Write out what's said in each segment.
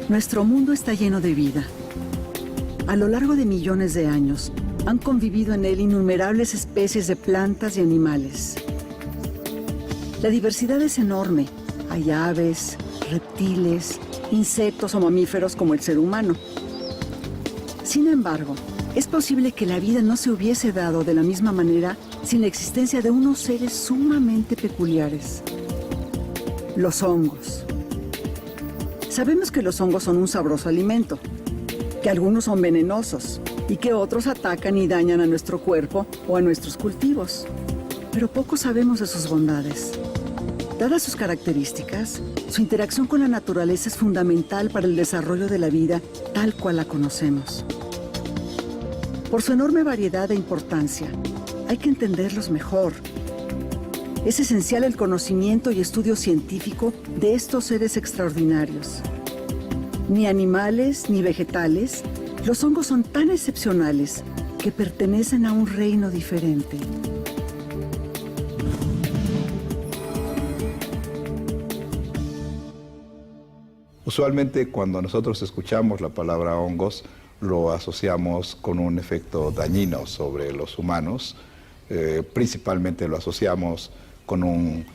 Nuestro mundo está lleno de vida. A lo largo de millones de años, han convivido en él innumerables especies de plantas y animales. La diversidad es enorme. Hay aves, reptiles, insectos o mamíferos como el ser humano. Sin embargo, es posible que la vida no se hubiese dado de la misma manera sin la existencia de unos seres sumamente peculiares: los hongos. Sabemos que los hongos son un sabroso alimento, que algunos son venenosos y que otros atacan y dañan a nuestro cuerpo o a nuestros cultivos. Pero poco sabemos de sus bondades. Dadas sus características, su interacción con la naturaleza es fundamental para el desarrollo de la vida tal cual la conocemos. Por su enorme variedad e importancia, hay que entenderlos mejor. Es esencial el conocimiento y estudio científico de estos seres extraordinarios. Ni animales ni vegetales, los hongos son tan excepcionales que pertenecen a un reino diferente. Usualmente cuando nosotros escuchamos la palabra hongos, lo asociamos con un efecto dañino sobre los humanos. Principalmente lo asociamos con un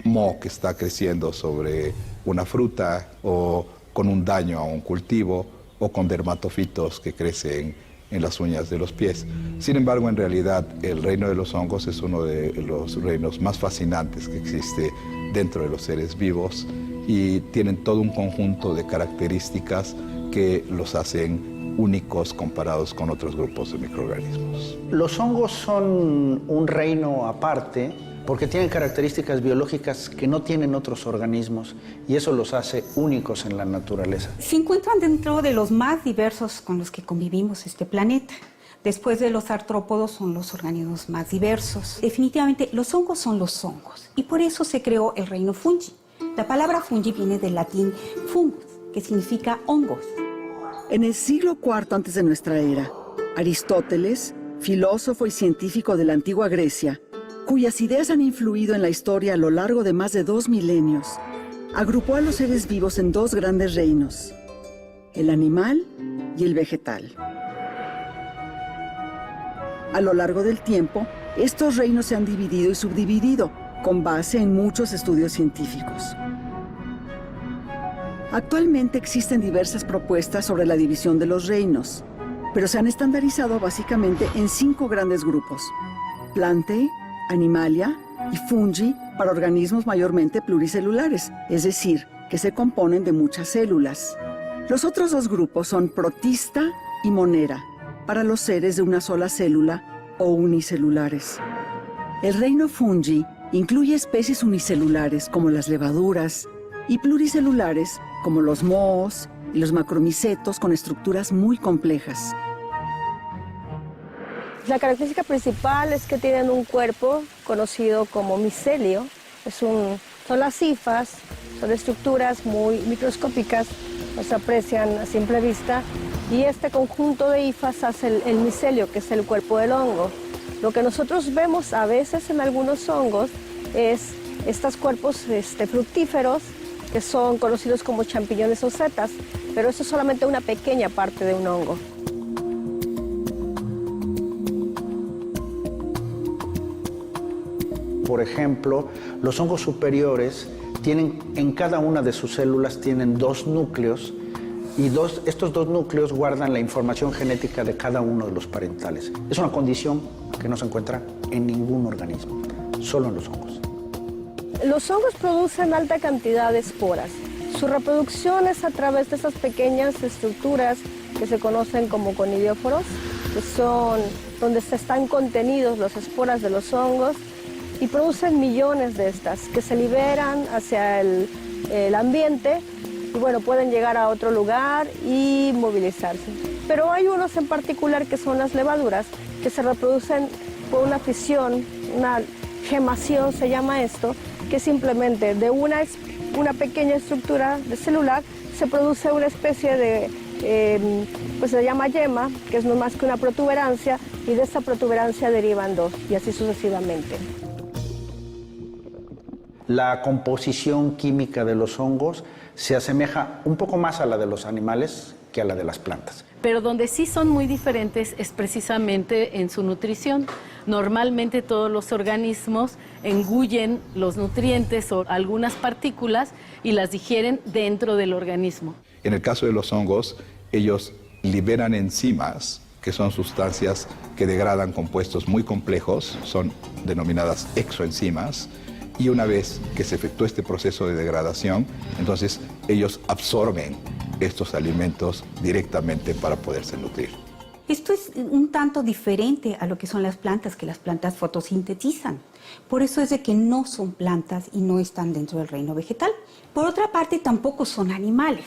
moho que está creciendo sobre una fruta, o con un daño a un cultivo, o con dermatofitos que crecen en las uñas de los pies. Sin embargo, en realidad, el reino de los hongos es uno de los reinos más fascinantes que existe dentro de los seres vivos, y tienen todo un conjunto de características que los hacen únicos comparados con otros grupos de microorganismos. Los hongos son un reino aparte porque tienen características biológicas que no tienen otros organismos, y eso los hace únicos en la naturaleza. Se encuentran dentro de los más diversos con los que convivimos este planeta. Después de los artrópodos son los organismos más diversos. Definitivamente los hongos son los hongos, y por eso se creó el reino fungi. La palabra fungi viene del latín fungus, que significa hongos. En el siglo IV antes de nuestra era, Aristóteles, filósofo y científico de la antigua Grecia, cuyas ideas han influido en la historia a lo largo de más de 2 milenios, agrupó a los seres vivos en 2 grandes reinos: el animal y el vegetal. A lo largo del tiempo, estos reinos se han dividido y subdividido, con base en muchos estudios científicos. Actualmente existen diversas propuestas sobre la división de los reinos, pero se han estandarizado básicamente en 5 grandes grupos: Plantae, Animalia y Fungi, para organismos mayormente pluricelulares, es decir, que se componen de muchas células. Los otros 2 grupos son Protista y Monera, para los seres de una sola célula o unicelulares. El reino Fungi incluye especies unicelulares como las levaduras y pluricelulares como los mohos y los macromicetos con estructuras muy complejas. La característica principal es que tienen un cuerpo conocido como micelio. Son las hifas, son estructuras muy microscópicas, no se aprecian a simple vista, y este conjunto de hifas hace el micelio, que es el cuerpo del hongo. Lo que nosotros vemos a veces en algunos hongos es estos cuerpos fructíferos, que son conocidos como champiñones o setas, pero eso es solamente una pequeña parte de un hongo. Por ejemplo, los hongos superiores tienen, en cada una de sus células tienen 2 núcleos, y estos 2 núcleos guardan la información genética de cada uno de los parentales. Es una condición que no se encuentra en ningún organismo, solo en los hongos. Los hongos producen alta cantidad de esporas. Su reproducción es a través de esas pequeñas estructuras que se conocen como conidioforos, que son donde están contenidos las esporas de los hongos, y producen millones de estas que se liberan hacia el ambiente, y bueno, pueden llegar a otro lugar y movilizarse. Pero hay unos en particular que son las levaduras, que se reproducen por una fisión, una gemación se llama esto, que simplemente de una pequeña estructura de celular se produce una especie de, pues se llama yema, que es no más que una protuberancia, y de esta protuberancia derivan 2, y así sucesivamente. la composición química de los hongos se asemeja un poco más a la de los animales que a la de las plantas. Pero donde sí son muy diferentes es precisamente en su nutrición. Normalmente todos los organismos engullen los nutrientes o algunas partículas y las digieren dentro del organismo. En el caso de los hongos, ellos liberan enzimas, que son sustancias que degradan compuestos muy complejos, son denominadas exoenzimas, y una vez que se efectúa este proceso de degradación, entonces ellos absorben estos alimentos directamente para poderse nutrir. Esto es un tanto diferente a lo que son las plantas, que las plantas fotosintetizan. Por eso es de que no son plantas y no están dentro del reino vegetal. Por otra parte, tampoco son animales.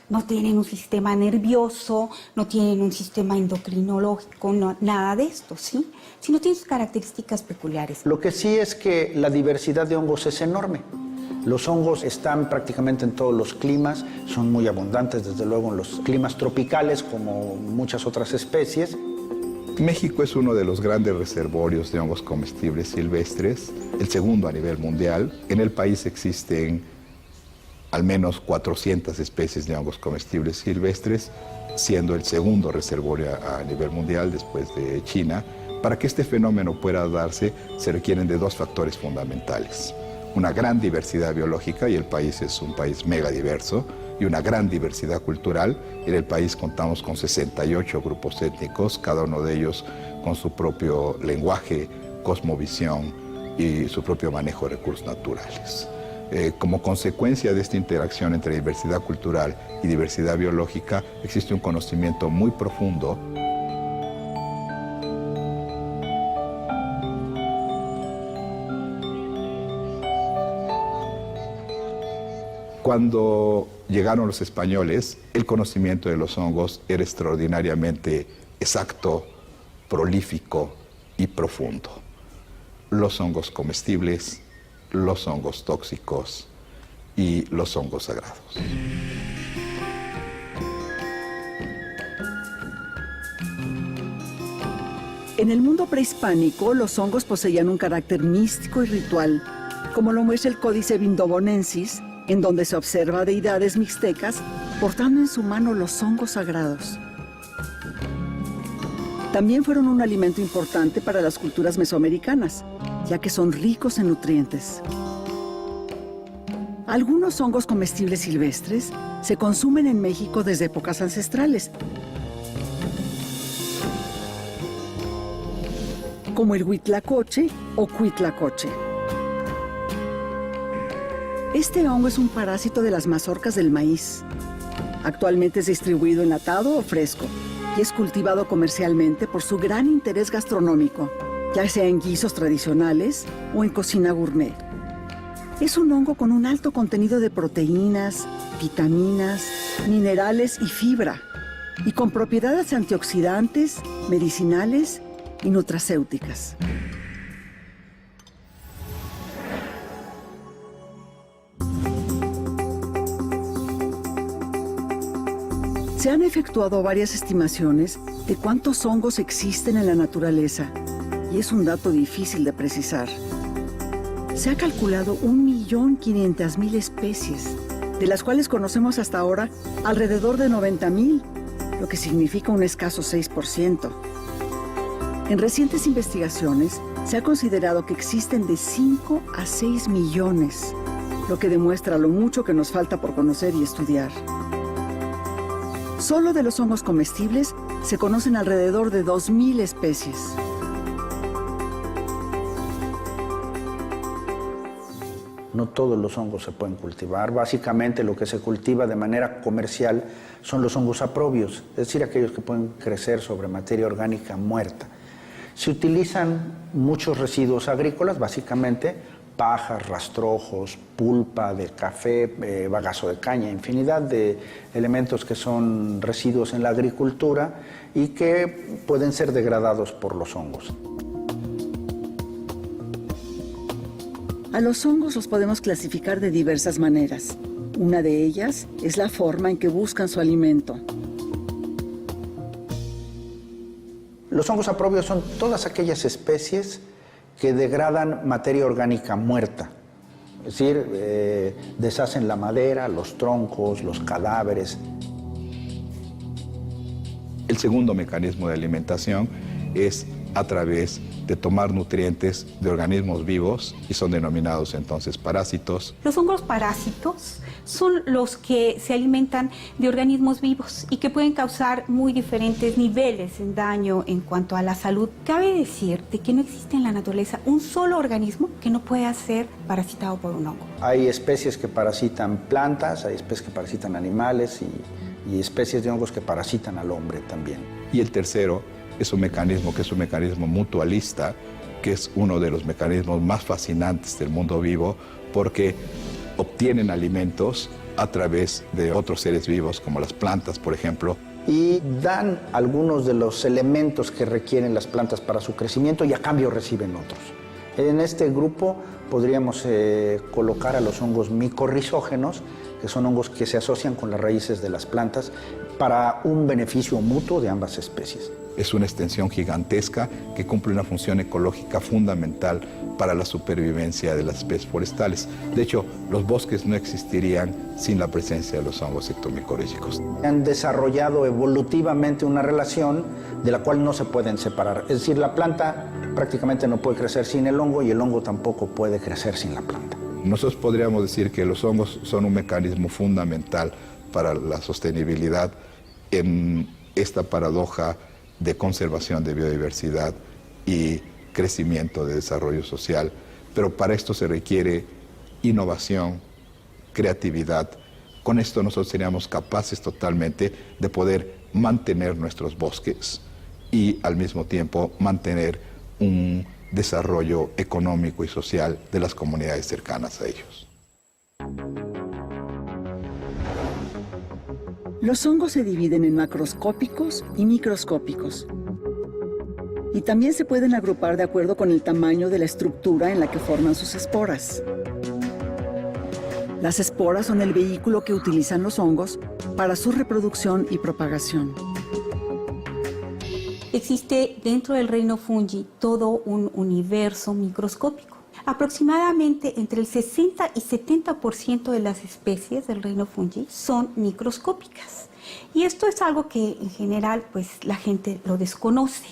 No tienen un sistema nervioso, no tienen un sistema endocrinológico, no, nada de esto, ¿sí? Sino tienen sus características peculiares. Lo que sí es que la diversidad de hongos es enorme. Los hongos están prácticamente en todos los climas, son muy abundantes desde luego en los climas tropicales como muchas otras especies. México es uno de los grandes reservorios de hongos comestibles silvestres, el segundo a nivel mundial. En el país existen al menos 400 especies de hongos comestibles silvestres, siendo el segundo reservorio a nivel mundial después de China. Para que este fenómeno pueda darse, se requieren de dos factores fundamentales: una gran diversidad biológica, y el país es un país megadiverso, y una gran diversidad cultural. En el país contamos con 68 grupos étnicos, cada uno de ellos con su propio lenguaje, cosmovisión y su propio manejo de recursos naturales. Como consecuencia de esta interacción entre diversidad cultural y diversidad biológica, existe un conocimiento muy profundo. Cuando llegaron los españoles, el conocimiento de los hongos era extraordinariamente exacto, prolífico y profundo. Los hongos comestibles, los hongos tóxicos y los hongos sagrados. En el mundo prehispánico, los hongos poseían un carácter místico y ritual, como lo muestra el Códice Vindobonensis, en donde se observa deidades mixtecas portando en su mano los hongos sagrados. También fueron un alimento importante para las culturas mesoamericanas, ya que son ricos en nutrientes. Algunos hongos comestibles silvestres se consumen en México desde épocas ancestrales, como el huitlacoche o cuitlacoche. Este hongo es un parásito de las mazorcas del maíz. Actualmente es distribuido enlatado o fresco y es cultivado comercialmente por su gran interés gastronómico, ya sea en guisos tradicionales o en cocina gourmet. Es un hongo con un alto contenido de proteínas, vitaminas, minerales y fibra, y con propiedades antioxidantes, medicinales y nutracéuticas. Se han efectuado varias estimaciones de cuántos hongos existen en la naturaleza, y es un dato difícil de precisar. Se ha calculado 1.500.000 especies, de las cuales conocemos hasta ahora alrededor de 90.000, lo que significa un escaso 6%. En recientes investigaciones se ha considerado que existen de 5 a 6 millones, lo que demuestra lo mucho que nos falta por conocer y estudiar. Solo de los hongos comestibles se conocen alrededor de 2.000 especies. No todos los hongos se pueden cultivar. Básicamente lo que se cultiva de manera comercial son los hongos aprobios, es decir, aquellos que pueden crecer sobre materia orgánica muerta. Se utilizan muchos residuos agrícolas, básicamente pajas, rastrojos, pulpa de café, bagazo de caña, infinidad de elementos que son residuos en la agricultura y que pueden ser degradados por los hongos. A los hongos los podemos clasificar de diversas maneras. Una de ellas es la forma en que buscan su alimento. Los hongos aprobios son todas aquellas especies que degradan materia orgánica muerta. Es decir, deshacen la madera, los troncos, los cadáveres. El segundo mecanismo de alimentación es a través de tomar nutrientes de organismos vivos y son denominados entonces parásitos. Los hongos parásitos son los que se alimentan de organismos vivos y que pueden causar muy diferentes niveles de daño en cuanto a la salud. Cabe decir de que no existe en la naturaleza un solo organismo que no pueda ser parasitado por un hongo. Hay especies que parasitan plantas, hay especies que parasitan animales y especies de hongos que parasitan al hombre también. Y el tercero es un mecanismo que es un mecanismo mutualista, que es uno de los mecanismos más fascinantes del mundo vivo porque obtienen alimentos a través de otros seres vivos, como las plantas, por ejemplo. Y dan algunos de los elementos que requieren las plantas para su crecimiento y a cambio reciben otros. En este grupo podríamos colocar a los hongos micorrizógenos, que son hongos que se asocian con las raíces de las plantas para un beneficio mutuo de ambas especies. Es una extensión gigantesca que cumple una función ecológica fundamental para la supervivencia de las especies forestales. De hecho, los bosques no existirían sin la presencia de los hongos ectomicorrízicos. Han desarrollado evolutivamente una relación de la cual no se pueden separar. Es decir, la planta prácticamente no puede crecer sin el hongo y el hongo tampoco puede crecer sin la planta. Nosotros podríamos decir que los hongos son un mecanismo fundamental para la sostenibilidad en esta paradoja de conservación de biodiversidad y crecimiento de desarrollo social, pero para esto se requiere innovación, creatividad. Con esto nosotros seríamos capaces totalmente de poder mantener nuestros bosques y al mismo tiempo mantener un desarrollo económico y social de las comunidades cercanas a ellos. Los hongos se dividen en macroscópicos y microscópicos. Y también se pueden agrupar de acuerdo con el tamaño de la estructura en la que forman sus esporas. Las esporas son el vehículo que utilizan los hongos para su reproducción y propagación. Existe dentro del reino fungi todo un universo microscópico. Aproximadamente entre el 60 y 70% de las especies del reino fungi son microscópicas. Y esto es algo que en general pues, la gente lo desconoce.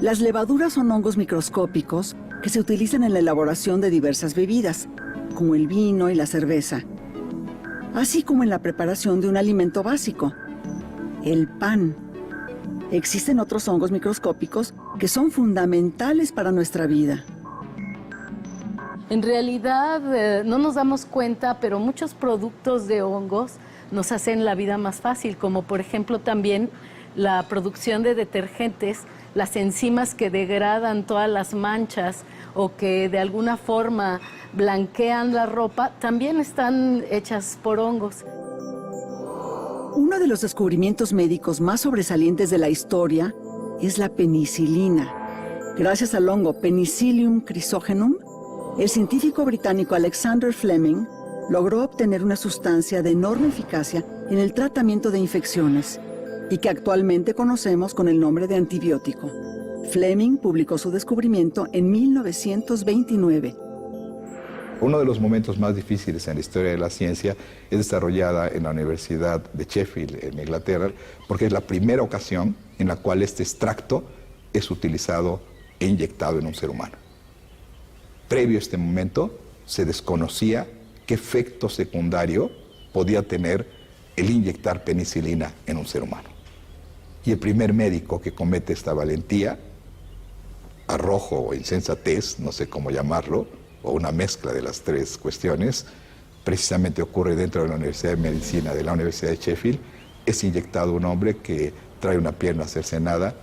Las levaduras son hongos microscópicos que se utilizan en la elaboración de diversas bebidas, como el vino y la cerveza, así como en la preparación de un alimento básico, el pan. Existen otros hongos microscópicos que son fundamentales para nuestra vida. En realidad no nos damos cuenta, pero muchos productos de hongos nos hacen la vida más fácil, como por ejemplo también la producción de detergentes, las enzimas que degradan todas las manchas o que de alguna forma blanquean la ropa, también están hechas por hongos. Uno de los descubrimientos médicos más sobresalientes de la historia es la penicilina. Gracias al hongo Penicillium chrysogenum, el científico británico Alexander Fleming logró obtener una sustancia de enorme eficacia en el tratamiento de infecciones y que actualmente conocemos con el nombre de antibiótico. Fleming publicó su descubrimiento en 1929. Uno de los momentos más difíciles en la historia de la ciencia es desarrollada en la Universidad de Sheffield, en Inglaterra, porque es la primera ocasión en la cual este extracto es utilizado e inyectado en un ser humano. Previo a este momento, se desconocía qué efecto secundario podía tener el inyectar penicilina en un ser humano. Y el primer médico que comete esta valentía, arrojo o insensatez, no sé cómo llamarlo, o una mezcla de las tres cuestiones, precisamente ocurre dentro de la Universidad de Medicina de la Universidad de Sheffield. Es inyectado un hombre que trae una pierna cercenada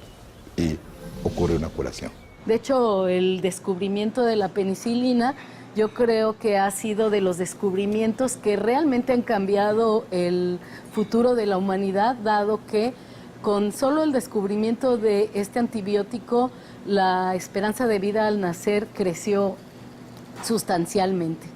y ocurre una curación. De hecho, el descubrimiento de la penicilina yo creo que ha sido de los descubrimientos que realmente han cambiado el futuro de la humanidad, dado que con solo el descubrimiento de este antibiótico, la esperanza de vida al nacer creció sustancialmente.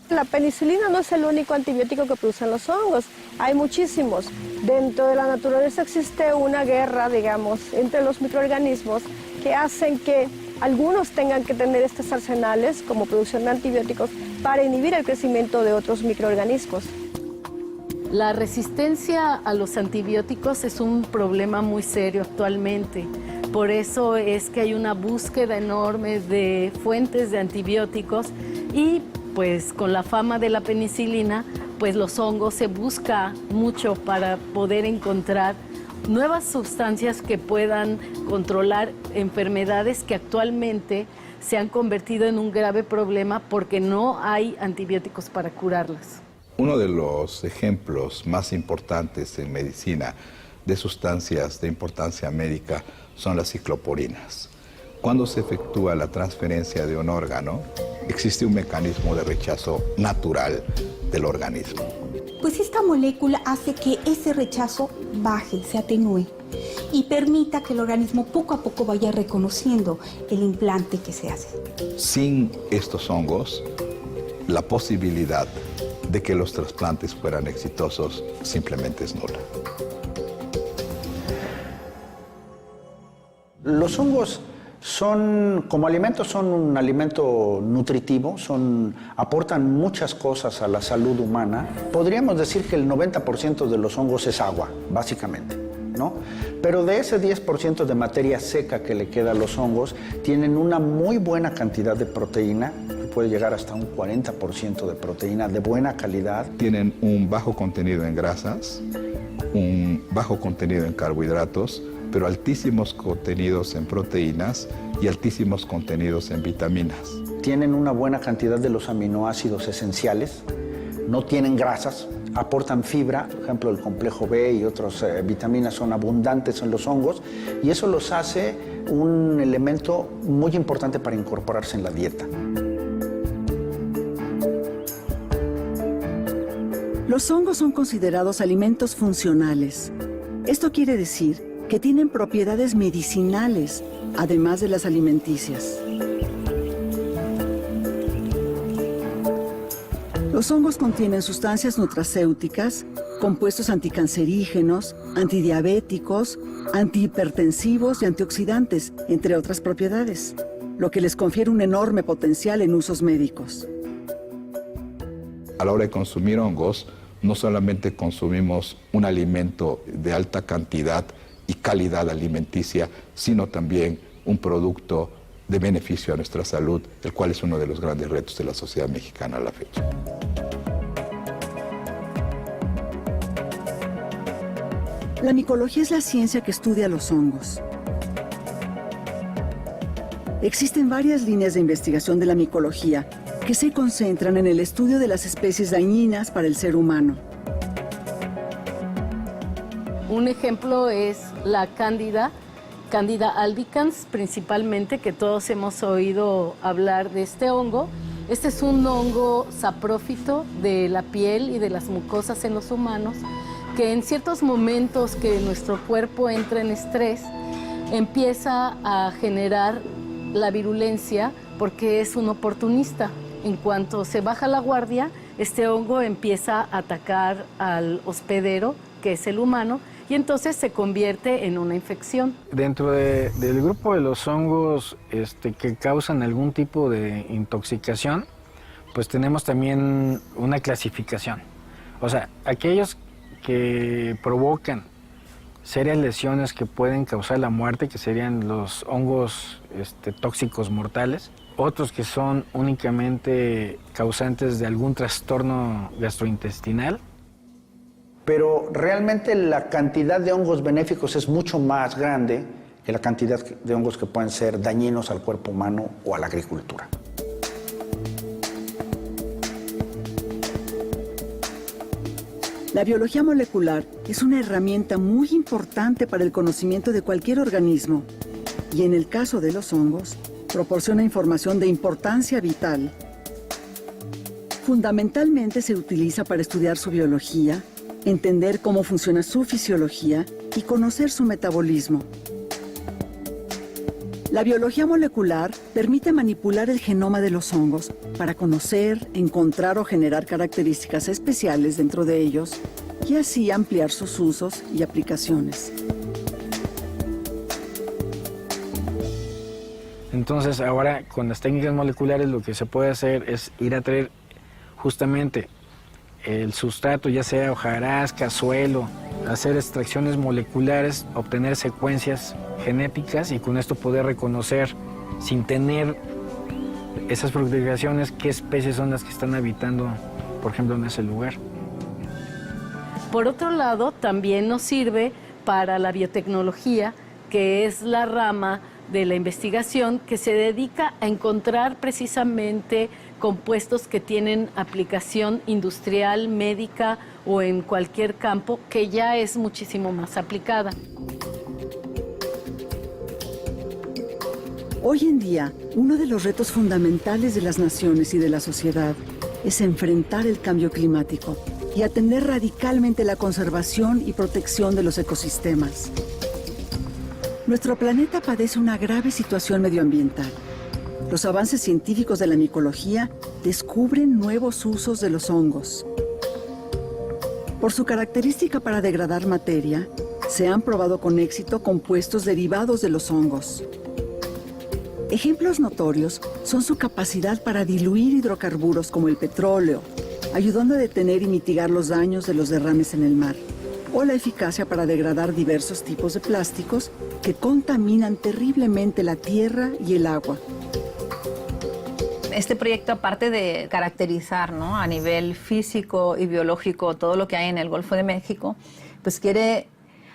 La penicilina no es el único antibiótico que producen los hongos, hay muchísimos. Dentro de la naturaleza existe una guerra, digamos, entre los microorganismos que hacen que algunos tengan que tener estos arsenales como producción de antibióticos para inhibir el crecimiento de otros microorganismos. La resistencia a los antibióticos es un problema muy serio actualmente. Por eso es que hay una búsqueda enorme de fuentes de antibióticos y pues con la fama de la penicilina, pues los hongos se busca mucho para poder encontrar nuevas sustancias que puedan controlar enfermedades que actualmente se han convertido en un grave problema porque no hay antibióticos para curarlas. Uno de los ejemplos más importantes en medicina de sustancias de importancia médica son las cicloporinas. Cuando se efectúa la transferencia de un órgano, existe un mecanismo de rechazo natural del organismo. Pues esta molécula hace que ese rechazo baje, se atenúe y permita que el organismo poco a poco vaya reconociendo el implante que se hace. Sin estos hongos, la posibilidad de que los trasplantes fueran exitosos simplemente es nula. Los hongos como alimentos son un alimento nutritivo, aportan muchas cosas a la salud humana. Podríamos decir que el 90% de los hongos es agua, básicamente, ¿no? Pero de ese 10% de materia seca que le queda a los hongos, tienen una muy buena cantidad de proteína, puede llegar hasta un 40% de proteína de buena calidad. Tienen un bajo contenido en grasas, un bajo contenido en carbohidratos, pero altísimos contenidos en proteínas y altísimos contenidos en vitaminas. Tienen una buena cantidad de los aminoácidos esenciales, no tienen grasas, aportan fibra, por ejemplo el complejo B y otras vitaminas son abundantes en los hongos y eso los hace un elemento muy importante para incorporarse en la dieta. Los hongos son considerados alimentos funcionales. Esto quiere decir que tienen propiedades medicinales, además de las alimenticias. Los hongos contienen sustancias nutracéuticas, compuestos anticancerígenos, antidiabéticos, antihipertensivos y antioxidantes, entre otras propiedades, lo que les confiere un enorme potencial en usos médicos. A la hora de consumir hongos, no solamente consumimos un alimento de alta cantidad y calidad alimenticia, sino también un producto de beneficio a nuestra salud, el cual es uno de los grandes retos de la sociedad mexicana a la fecha. La micología es la ciencia que estudia los hongos. Existen varias líneas de investigación de la micología que se concentran en el estudio de las especies dañinas para el ser humano. Un ejemplo es la Candida albicans, principalmente, que todos hemos oído hablar de este hongo. Este es un hongo saprófito de la piel y de las mucosas en los humanos, que en ciertos momentos que nuestro cuerpo entra en estrés, empieza a generar la virulencia porque es un oportunista. En cuanto se baja la guardia, este hongo empieza a atacar al hospedero, que es el humano, y entonces se convierte en una infección. Dentro del grupo de los hongos que causan algún tipo de intoxicación, pues tenemos también una clasificación. O sea, aquellos que provocan serias lesiones que pueden causar la muerte, que serían los hongos tóxicos mortales. Otros que son únicamente causantes de algún trastorno gastrointestinal. Pero realmente la cantidad de hongos benéficos es mucho más grande que la cantidad de hongos que pueden ser dañinos al cuerpo humano o a la agricultura. La biología molecular es una herramienta muy importante para el conocimiento de cualquier organismo y en el caso de los hongos, proporciona información de importancia vital. Fundamentalmente se utiliza para estudiar su biología, entender cómo funciona su fisiología y conocer su metabolismo. La biología molecular permite manipular el genoma de los hongos para conocer, encontrar o generar características especiales dentro de ellos y así ampliar sus usos y aplicaciones. Entonces ahora con las técnicas moleculares lo que se puede hacer es ir a traer justamente el sustrato, ya sea hojarasca, suelo, hacer extracciones moleculares, obtener secuencias genéticas y con esto poder reconocer sin tener esas fructificaciones qué especies son las que están habitando, por ejemplo, en ese lugar. Por otro lado, también nos sirve para la biotecnología, que es la rama de la investigación que se dedica a encontrar precisamente compuestos que tienen aplicación industrial, médica o en cualquier campo, que ya es muchísimo más aplicada. Hoy en día, uno de los retos fundamentales de las naciones y de la sociedad es enfrentar el cambio climático y atender radicalmente la conservación y protección de los ecosistemas. Nuestro planeta padece una grave situación medioambiental. Los avances científicos de la micología descubren nuevos usos de los hongos. Por su característica para degradar materia, se han probado con éxito compuestos derivados de los hongos. Ejemplos notorios son su capacidad para diluir hidrocarburos como el petróleo, ayudando a detener y mitigar los daños de los derrames en el mar, o la eficacia para degradar diversos tipos de plásticos que contaminan terriblemente la tierra y el agua. Este proyecto, aparte de caracterizar, ¿no?, a nivel físico y biológico todo lo que hay en el Golfo de México, pues quiere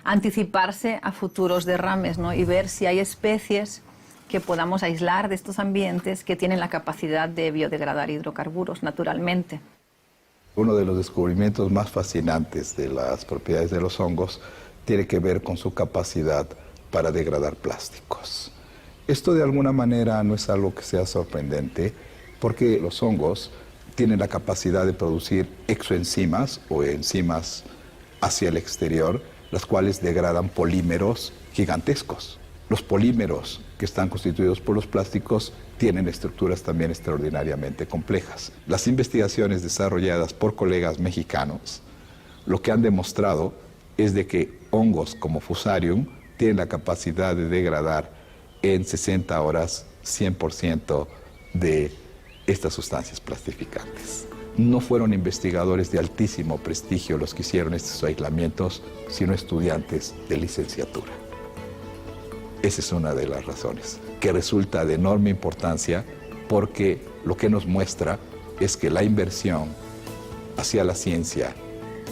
anticiparse a futuros derrames, ¿no?, y ver si hay especies que podamos aislar de estos ambientes que tienen la capacidad de biodegradar hidrocarburos naturalmente. Uno de los descubrimientos más fascinantes de las propiedades de los hongos tiene que ver con su capacidad para degradar plásticos. Esto de alguna manera no es algo que sea sorprendente, porque los hongos tienen la capacidad de producir exoenzimas o enzimas hacia el exterior, las cuales degradan polímeros gigantescos. Los polímeros que están constituidos por los plásticos tienen estructuras también extraordinariamente complejas. Las investigaciones desarrolladas por colegas mexicanos lo que han demostrado es de que hongos como Fusarium tienen la capacidad de degradar en 60 horas 100% de estas sustancias plastificantes. No fueron investigadores de altísimo prestigio los que hicieron estos aislamientos, sino estudiantes de licenciatura. Esa es una de las razones, que resulta de enorme importancia, porque lo que nos muestra es que la inversión hacia la ciencia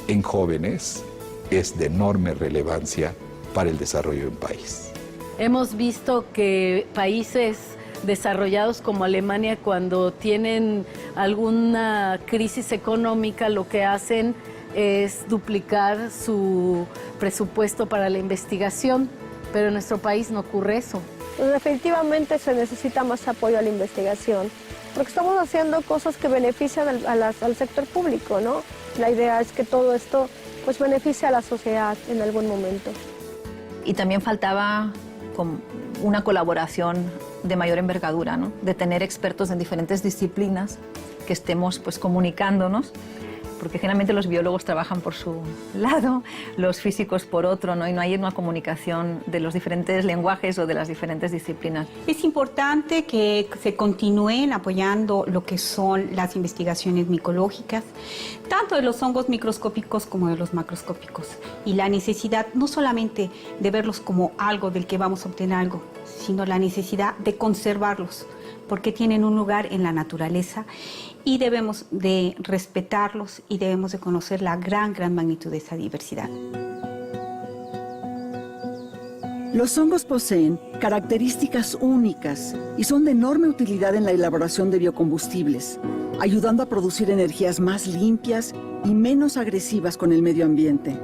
en jóvenes es de enorme relevancia para el desarrollo de un país. Hemos visto que países desarrollados como Alemania, cuando tienen alguna crisis económica, lo que hacen es duplicar su presupuesto para la investigación. Pero en nuestro país no ocurre eso. Definitivamente se necesita más apoyo a la investigación, porque estamos haciendo cosas que benefician al sector público, ¿no? La idea es que todo esto pues beneficie a la sociedad en algún momento. Y también faltaba una colaboración de mayor envergadura, ¿no?, de tener expertos en diferentes disciplinas que estemos pues comunicándonos, porque generalmente los biólogos trabajan por su lado, los físicos por otro, ¿no?, y no hay una comunicación de los diferentes lenguajes o de las diferentes disciplinas. Es importante que se continúen apoyando lo que son las investigaciones micológicas, tanto de los hongos microscópicos como de los macroscópicos, y la necesidad no solamente de verlos como algo del que vamos a obtener algo, sino la necesidad de conservarlos, porque tienen un lugar en la naturaleza y debemos de respetarlos y debemos de conocer la gran magnitud de esa diversidad. Los hongos poseen características únicas y son de enorme utilidad en la elaboración de biocombustibles, ayudando a producir energías más limpias y menos agresivas con el medio ambiente.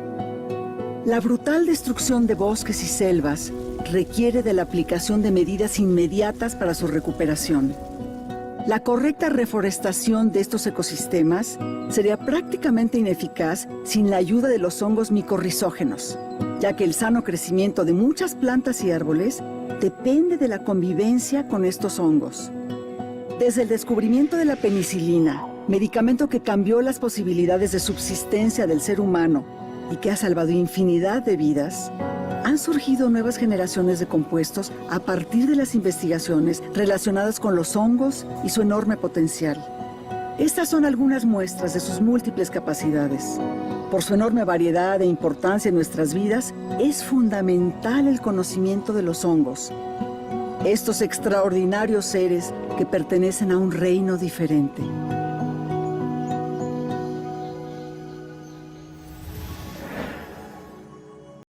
La brutal destrucción de bosques y selvas requiere de la aplicación de medidas inmediatas para su recuperación. La correcta reforestación de estos ecosistemas sería prácticamente ineficaz sin la ayuda de los hongos micorrizógenos, ya que el sano crecimiento de muchas plantas y árboles depende de la convivencia con estos hongos. Desde el descubrimiento de la penicilina, medicamento que cambió las posibilidades de subsistencia del ser humano y que ha salvado infinidad de vidas, han surgido nuevas generaciones de compuestos a partir de las investigaciones relacionadas con los hongos y su enorme potencial. Estas son algunas muestras de sus múltiples capacidades. Por su enorme variedad e importancia en nuestras vidas, es fundamental el conocimiento de los hongos. Estos extraordinarios seres que pertenecen a un reino diferente.